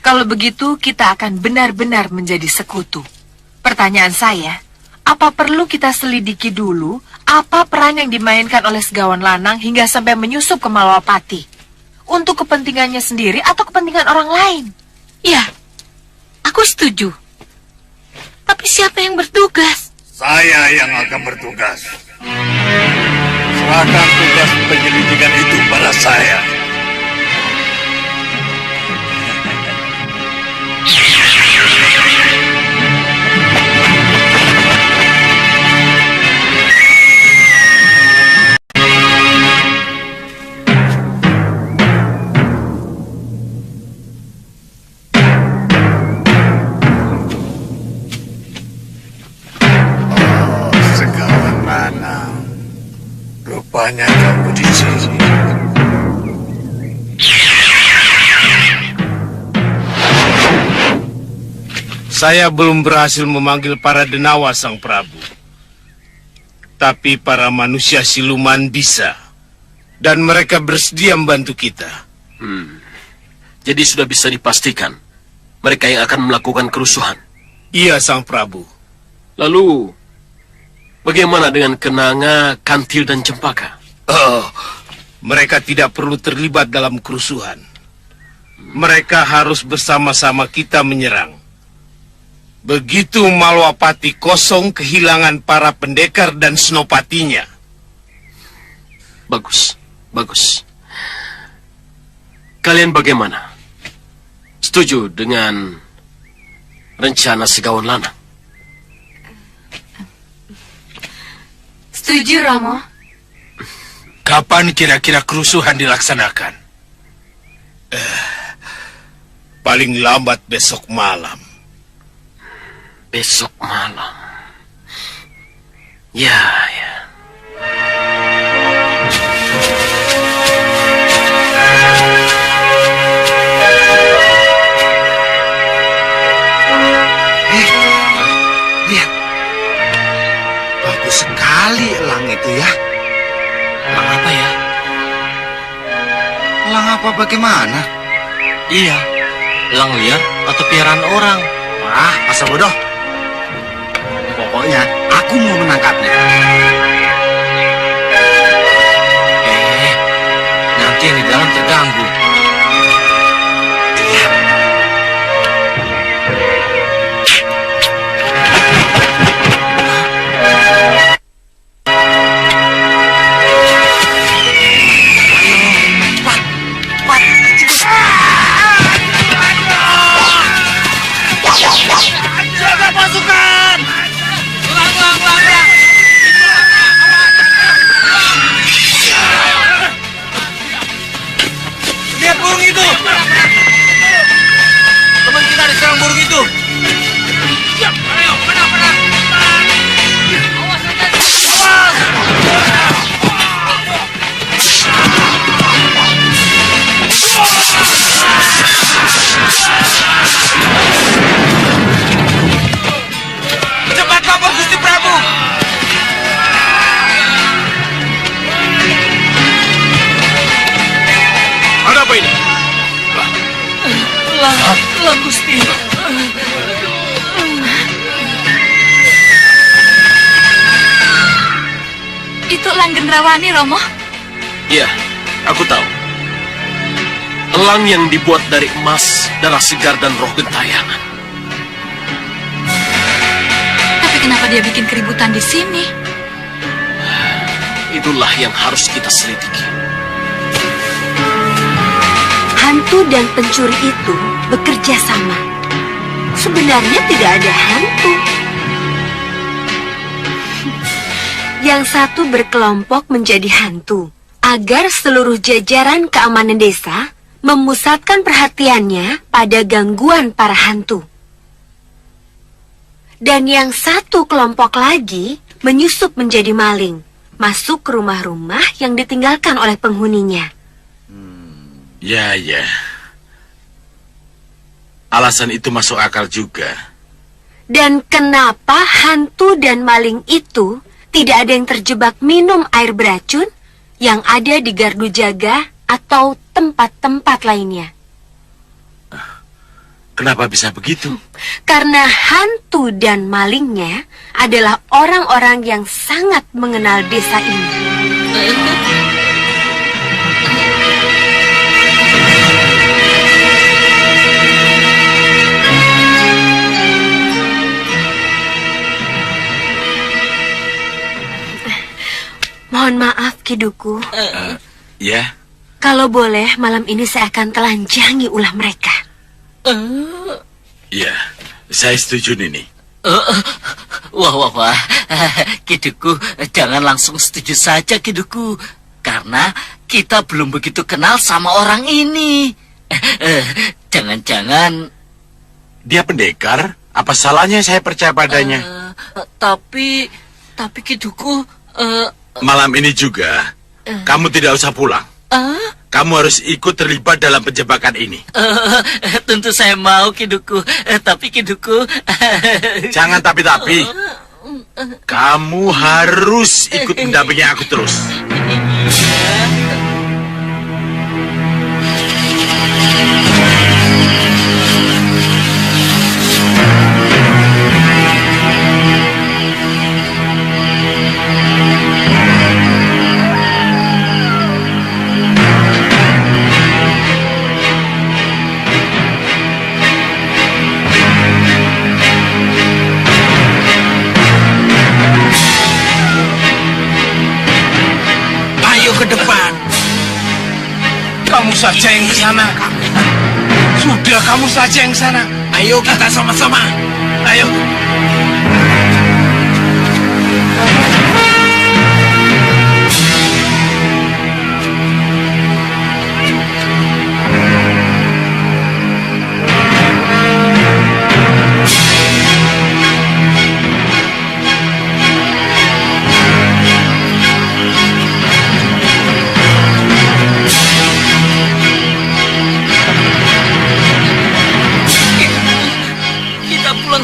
Kalau begitu kita akan benar-benar menjadi sekutu. Pertanyaan saya, apa perlu kita selidiki dulu apa peran yang dimainkan oleh Segawan Lanang hingga sampai menyusup ke Malawapati? Untuk kepentingannya sendiri atau kepentingan orang lain? Ya, aku setuju. Tapi siapa yang bertugas? Saya yang akan bertugas. Serahkan tugas penyelidikan itu pada saya. Rupanya kamu di sini. Saya belum berhasil memanggil para denawa, Sang Prabu. Tapi para manusia siluman bisa. Dan mereka bersedia membantu kita. Jadi sudah bisa dipastikan mereka yang akan melakukan kerusuhan. Iya, Sang Prabu. Lalu bagaimana dengan Kenanga, Kantil, dan Cempaka? Mereka tidak perlu terlibat dalam kerusuhan. Mereka harus bersama-sama kita menyerang. Begitu Malawapati kosong kehilangan para pendekar dan senopatinya. Bagus, bagus. Kalian bagaimana? Setuju dengan rencana Segawan Lanang? Setuju, Romo. Kapan kira-kira kerusuhan dilaksanakan? Paling lambat besok malam. Besok malam. Ya. Lihat. Bagus sekali elang itu ya. Elang apa ya? Elang apa bagaimana? Iya, elang liar atau piaraan orang. Masa bodoh. jangan terganggu. Lihat burung itu. Teman kita diserang burung itu. Cepat lapor Gusti Prabu. Ada apa ini? Lah Gusti. Itu Elang Gendrawani, Romo. Iya, aku tahu. Elang yang dibuat dari emas, darah segar, dan roh gentayangan. Tapi kenapa dia bikin keributan di sini? Itulah yang harus kita selidiki. Hantu dan pencuri itu bekerja sama. Sebenarnya tidak ada hantu. Yang satu berkelompok menjadi hantu agar seluruh jajaran keamanan desa memusatkan perhatiannya pada gangguan para hantu. Dan yang satu kelompok lagi menyusup menjadi maling, masuk ke rumah-rumah yang ditinggalkan oleh penghuninya. Ya. Alasan itu masuk akal juga. Dan kenapa hantu dan maling itu tidak ada yang terjebak minum air beracun yang ada di gardu jaga atau tempat-tempat lainnya? Kenapa bisa begitu? Karena hantu dan malingnya adalah orang-orang yang sangat mengenal desa ini. Mohon maaf, Kiduku. Ya, Kalau boleh, malam ini saya akan telanjangi ulah mereka. ya. Saya setuju, Nini. Wah. Kiduku, jangan langsung setuju saja, Kiduku. Karena kita belum begitu kenal sama orang ini. Jangan-jangan... Dia pendekar? Apa salahnya saya percaya padanya? Tapi Kiduku... Malam ini juga, kamu tidak usah pulang. Kamu harus ikut terlibat dalam penjebakan ini. Tentu saya mau, Kiduku. Tapi Kiduku... Jangan tapi-tapi. Kamu harus ikut mendampingi aku terus. Ke depan. Kamu saja yang ke sana. Sudah, kamu saja yang ke sana. Ayo kita sama-sama. Ayo.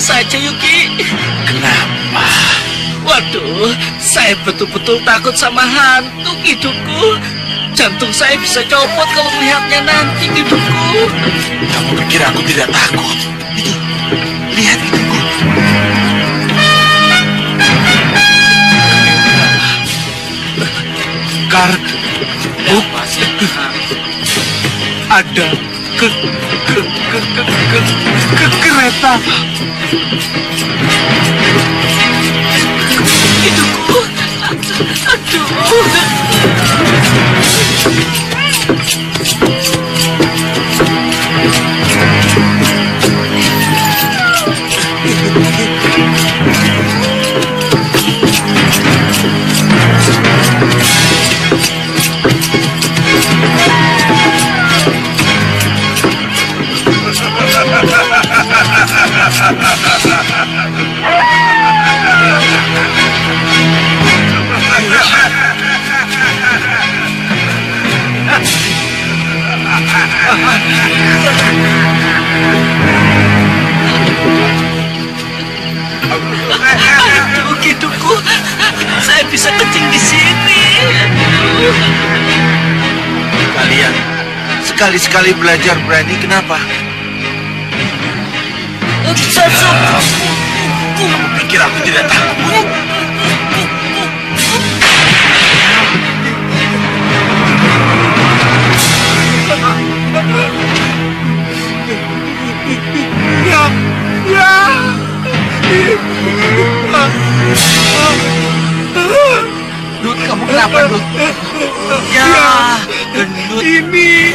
Saja Yuki. Kenapa? Waduh, saya betul-betul takut sama hantu, Kiduku. Jantung saya bisa copot kalau melihatnya nanti, Kiduku. Kamu pikir aku tidak takut? Itu, lihat Kiduku. Kartu. Aduh, Kiduku, saya bisa kencing di sini. Kalian sekali-sekali belajar berani, kenapa? Kamu pikir aku tidak takut? Dut, kamu kenapa, Dut? Ya, gendut. Ini.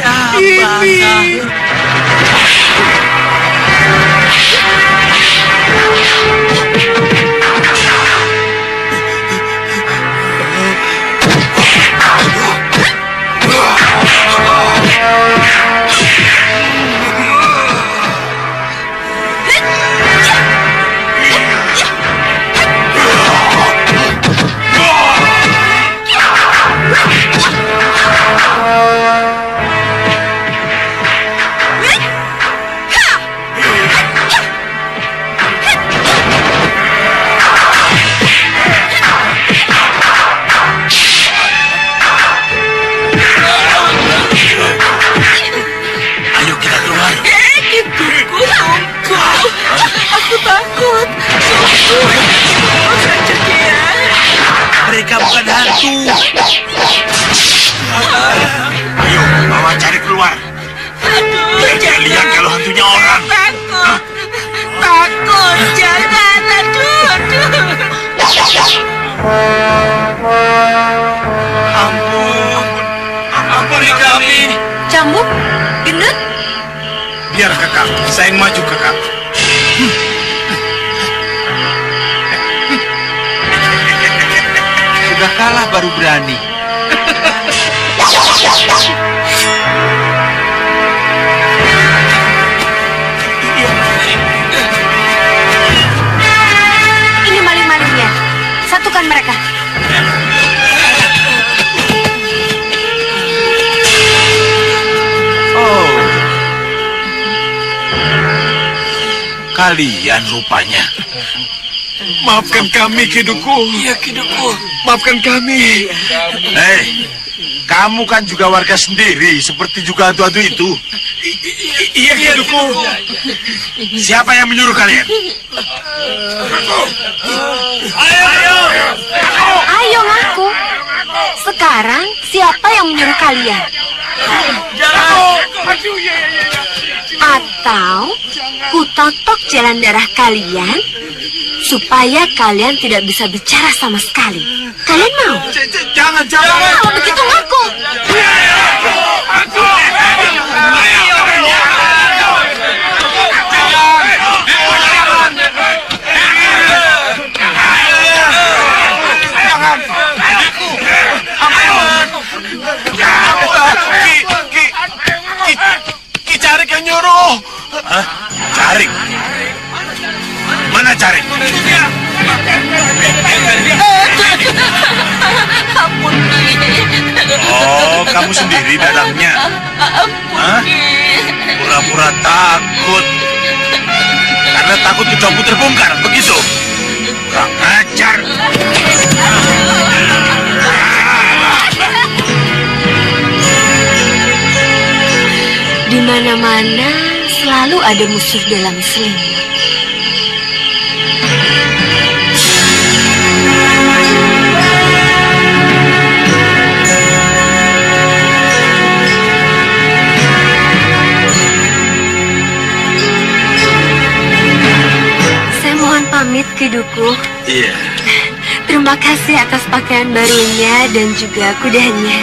Mereka bukan hantu. Ayo, bawa cari keluar. Biar dia lihat kalau hantunya orang. Takut, jangan, aduh. Ampuni kami. Cambuk, gendut, Biar kakak, saya yang maju kakak. Sudah kalah baru berani. ini maling-malingnya. Satukan mereka. Oh, kalian rupanya. Maafkan kami, Kiduku. Iya, Kiduku. Maafkan kami. Hei, kamu kan juga warga sendiri, seperti juga hantu-hantu itu. Iya, Kiduku. Siapa yang menyuruh kalian? Ayo ngaku. Sekarang siapa yang menyuruh kalian? Atau kutotok jalan darah kalian supaya kalian tidak bisa bicara sama sekali. Kalian mau? Jangan. Kalau begitu ngaku. Ki Carik yang nyuruh. Hah? Carik? Mana Carik? Ampun, Oh, kamu sendiri datangnya? Hah? Pura-pura takut. Karena takut kecomu terbongkar, begitu? Kurang ajar. Di mana-mana selalu ada musuh dalam selimut. Saya mohon pamit, Kiduku. Iya. Terima kasih atas pakaian barunya dan juga kudanya.